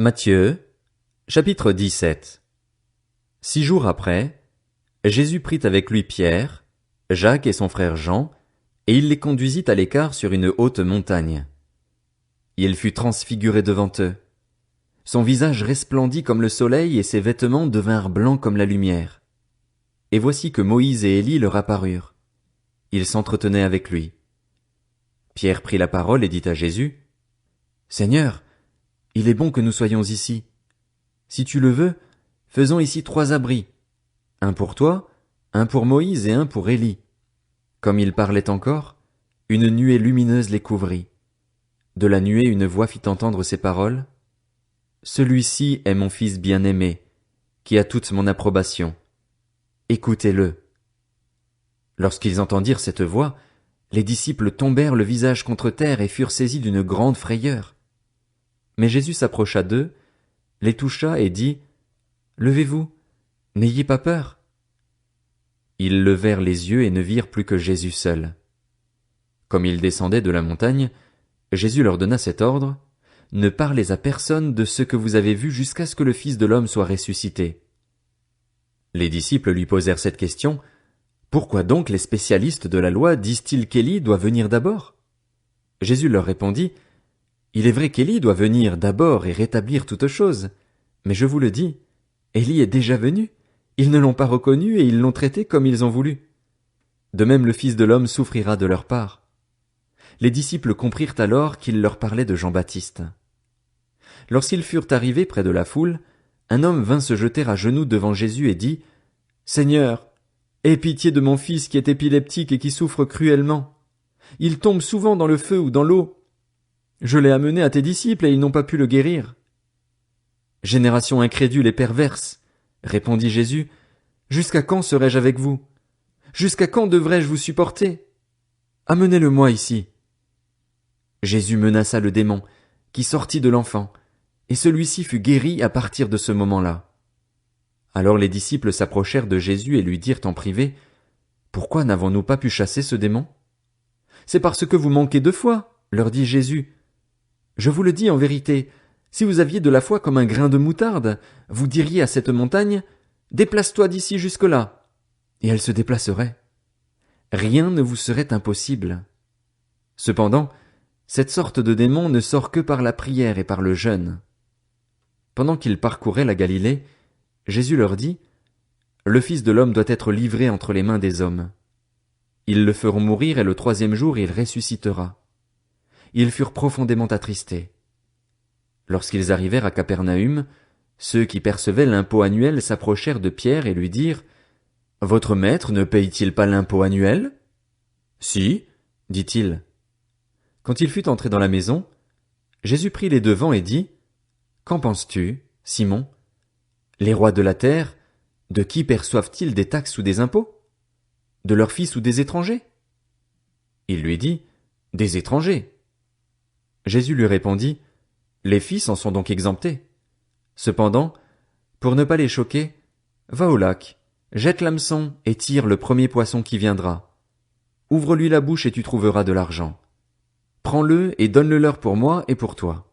Matthieu, chapitre 17. 6 jours après, Jésus prit avec lui Pierre, Jacques et son frère Jean, et il les conduisit à l'écart sur une haute montagne. Il fut transfiguré devant eux. Son visage resplendit comme le soleil et ses vêtements devinrent blancs comme la lumière. Et voici que Moïse et Élie leur apparurent. Ils s'entretenaient avec lui. Pierre prit la parole et dit à Jésus, « Seigneur, il est bon que nous soyons ici. Si tu le veux, faisons ici 3 abris, un pour toi, un pour Moïse et un pour Élie. » Comme il parlait encore, une nuée lumineuse les couvrit. De la nuée une voix fit entendre ces paroles. « Celui-ci est mon fils bien-aimé, qui a toute mon approbation. Écoutez-le. » Lorsqu'ils entendirent cette voix, les disciples tombèrent le visage contre terre et furent saisis d'une grande frayeur. Mais Jésus s'approcha d'eux, les toucha et dit, « Levez-vous, n'ayez pas peur. » Ils levèrent les yeux et ne virent plus que Jésus seul. Comme ils descendaient de la montagne, Jésus leur donna cet ordre, « Ne parlez à personne de ce que vous avez vu jusqu'à ce que le Fils de l'homme soit ressuscité. » Les disciples lui posèrent cette question, « Pourquoi donc les spécialistes de la loi disent-ils qu'Élie doit venir d'abord ?» Jésus leur répondit, « Il est vrai qu'Élie doit venir d'abord et rétablir toutes choses, mais je vous le dis, Élie est déjà venu, ils ne l'ont pas reconnu et ils l'ont traité comme ils ont voulu. De même le Fils de l'homme souffrira de leur part. » Les disciples comprirent alors qu'il leur parlait de Jean-Baptiste. Lorsqu'ils furent arrivés près de la foule, un homme vint se jeter à genoux devant Jésus et dit, « Seigneur, aie pitié de mon fils qui est épileptique et qui souffre cruellement. Il tombe souvent dans le feu ou dans l'eau. Je l'ai amené à tes disciples et ils n'ont pas pu le guérir. » « Génération incrédule et perverse, répondit Jésus, jusqu'à quand serai-je avec vous? Jusqu'à quand devrais-je vous supporter? Amenez-le-moi ici. Jésus menaça le démon, qui sortit de l'enfant, et celui-ci fut guéri à partir de ce moment-là. Alors les disciples s'approchèrent de Jésus et lui dirent en privé, « Pourquoi n'avons-nous pas pu chasser ce démon? » « C'est parce que vous manquez de foi, leur dit Jésus. Je vous le dis en vérité, si vous aviez de la foi comme un grain de moutarde, vous diriez à cette montagne, « Déplace-toi d'ici jusque-là », et elle se déplacerait. Rien ne vous serait impossible. Cependant, cette sorte de démon ne sort que par la prière et par le jeûne. Pendant qu'ils parcouraient la Galilée, Jésus leur dit, « Le Fils de l'homme doit être livré entre les mains des hommes. Ils le feront mourir et le 3e jour il ressuscitera. » Ils furent profondément attristés. Lorsqu'ils arrivèrent à Capernaüm, ceux qui percevaient l'impôt annuel s'approchèrent de Pierre et lui dirent, « Votre maître ne paye-t-il pas l'impôt annuel? » « Si, dit-il. » Quand il fut entré dans la maison, Jésus prit les devants et dit, « Qu'en penses-tu, Simon? Les rois de la terre, de qui perçoivent-ils des taxes ou des impôts? De leurs fils ou des étrangers? » Il lui dit, « Des étrangers. » Jésus lui répondit, « Les fils en sont donc exemptés. Cependant, pour ne pas les choquer, va au lac, jette l'hameçon et tire le premier poisson qui viendra. Ouvre-lui la bouche et tu trouveras de l'argent. Prends-le et donne-le leur pour moi et pour toi. »